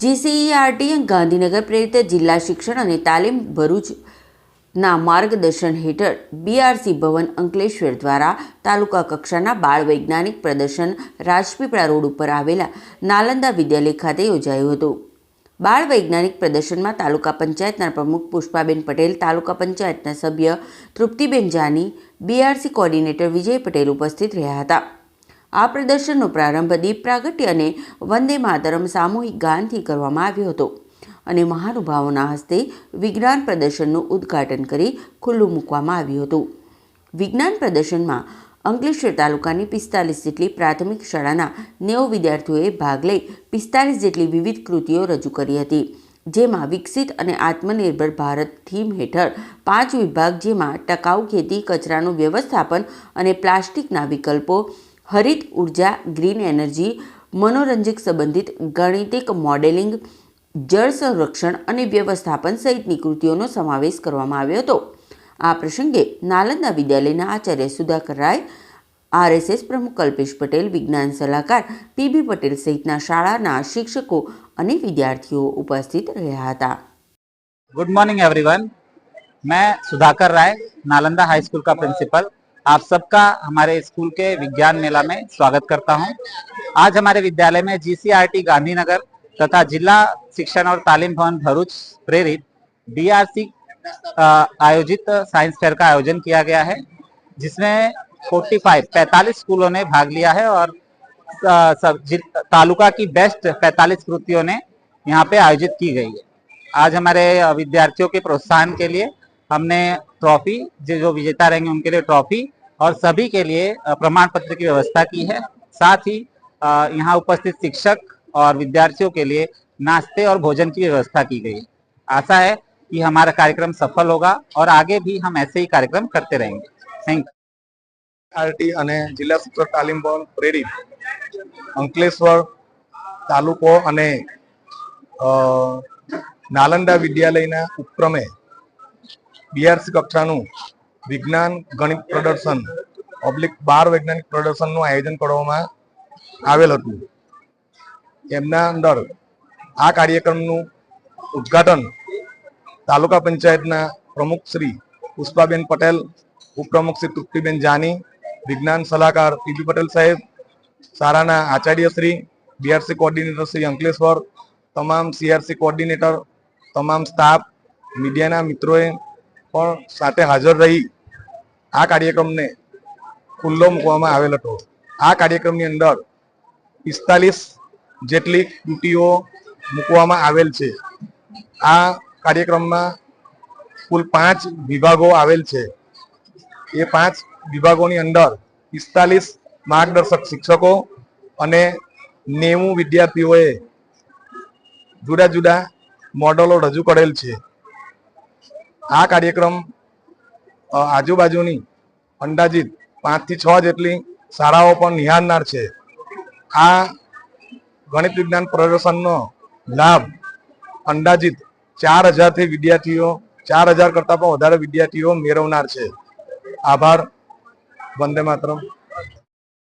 GCERT Gandhinagar પ્રેરિત જિલ્લા શિક્ષણ અને તાલીમ ભરૂચના માર્ગદર્શન હેઠળ BRC ભવન અંકલેશ્વર દ્વારા તાલુકા કક્ષાના બાળ વૈજ્ઞાનિક પ્રદર્શન રાજપીપળા રોડ ઉપર આવેલા નાલંદા વિદ્યાલય ખાતે યોજાયું હતું. બાળ વૈજ્ઞાનિક પ્રદર્શનમાં તાલુકા પંચાયતના પ્રમુખ પુષ્પાબેન પટેલ, તાલુકા પંચાયતના સભ્ય તૃપ્તિબેન જાની, BRC કોર્ડિનેટર વિજય પટેલ ઉપસ્થિત રહ્યા હતા. આ પ્રદર્શનનો પ્રારંભ દીપ પ્રાગટ્ય અને વંદે માતરમ સામૂહિક ગાનથી કરવામાં આવ્યો હતો અને મહાનુભાવોના હસ્તે વિજ્ઞાન પ્રદર્શનનું ઉદ્ઘાટન કરી ખુલ્લું મૂકવામાં આવ્યું હતું. વિજ્ઞાન પ્રદર્શનમાં અંકલેશ્વર તાલુકાની 45 જેટલી પ્રાથમિક શાળાના 90 વિદ્યાર્થીઓએ ભાગ લઈ 45 જેટલી વિવિધ કૃતિઓ રજૂ કરી હતી, જેમાં વિકસિત અને આત્મનિર્ભર ભારત થીમ હેઠળ 5 વિભાગ, જેમાં ટકાઉ ખેતી, કચરાનું વ્યવસ્થાપન અને પ્લાસ્ટિકના વિકલ્પો, હરિત ઉર્જા, ગ્રીન એનર્જી, મનોરંજક સંબંધિત ગાણિતિક મોડેલિંગ, જળ સંરક્ષણ અને વ્યવસ્થાપન સહિતની કૃતિઓનો સમાવેશ કરવામાં આવ્યો હતો. આ પ્રસંગે નાલંદા વિદ્યાલયના આચાર્ય સુધાકર રાય, RSS પ્રમુખ કલ્પેશ પટેલ, વિજ્ઞાન સલાહકાર PB પટેલ સહિતના શાળાના શિક્ષકો અને વિદ્યાર્થીઓ ઉપસ્થિત રહ્યા હતા. गुड मॉर्निंग एवरीवन, मैं सुधाकर राय, नालंदा हाई स्कूल का प्रिंसिपल, आप सबका हमारे स्कूल के विज्ञान मेला में स्वागत करता हूं. आज हमारे विद्यालय में GCERT गांधीनगर तथा जिला शिक्षण और तालीम भवन भरूच प्रेरित BRC आयोजित साइंस फेयर का आयोजन किया गया है, जिसमें 45 स्कूलों ने भाग लिया है और तालुका की बेस्ट 45 कृतियों ने यहाँ पे आयोजित की गई है. आज हमारे विद्यार्थियों के प्रोत्साहन के लिए हमने ट्रॉफी, जो विजेता रहेंगे उनके लिए ट्रॉफी और सभी के लिए प्रमाण पत्र की व्यवस्था की है. साथ ही यहाँ उपस्थित शिक्षक और विद्यार्थियों के लिए नाश्ते और भोजन की व्यवस्था की गई है. आशा है कि हमारा कार्यक्रम सफल होगा और आगे भी हम ऐसे ही कार्यक्रम करते रहेंगे. Thank you. RT અને જિલ્લા શિક્ષણ તાલીમ ભવન પ્રેરિત અંકલેશ્વર તાલુકો અને નાલંદા વિદ્યાલયના ઉપક્રમે BRC કક્ષાનું વિજ્ઞાન ગણિત પ્રદર્શન બાર વૈજ્ઞાનિક પ્રદર્શનનું આયોજન કરવામાં આવેલ હતું. એમના અંદર આ કાર્યક્રમનું ઉદ્ઘાટન તાલુકા પંચાયતના પ્રમુખ શ્રી પુષ્પાબેન પટેલ, ઉપપ્રમુખ શ્રી તૃપ્તિબેન જાની, વિજ્ઞાન સલાહકાર PB પટેલ સાહેબ, શાળાના આચાર્ય શ્રી, BRC કોર્ડિનેટર શ્રી અંકલેશ્વર, તમામ CRC કોર્ડિનેટર, તમામ સ્ટાફ, મીડિયાના મિત્રોએ પણ સાથે હાજર રહી આ કાર્યક્રમને ખુલ્લો મૂકવામાં આવેલ હતો. આ કાર્યક્રમની અંદર 45 જેટલી કૃતિઓ મૂકવામાં આવેલ છે. આ કાર્યક્રમમાં કુલ 5 વિભાગો આવેલ છે. એ 5 વિભાગોની અંદર 45 માર્ગદર્શક શિક્ષકો અને 90 વિદ્યાર્થીઓએ જુદા જુદા મોડેલો રજૂ કરેલ છે. આ કાર્યક્રમ આજુબાજુની અંદાજિત 5 થી 6 જેટલી શાળાઓ પણ નિહાળનાર છે. આ ગણિત વિજ્ઞાન પ્રદર્શનનો લાભ અંદાજિત 4000 થી વિદ્યાર્થીઓ, 4000 કરતાં પણ વધારે વિદ્યાર્થીઓ મેળવનાર છે. આભાર. વંદે માતરમ.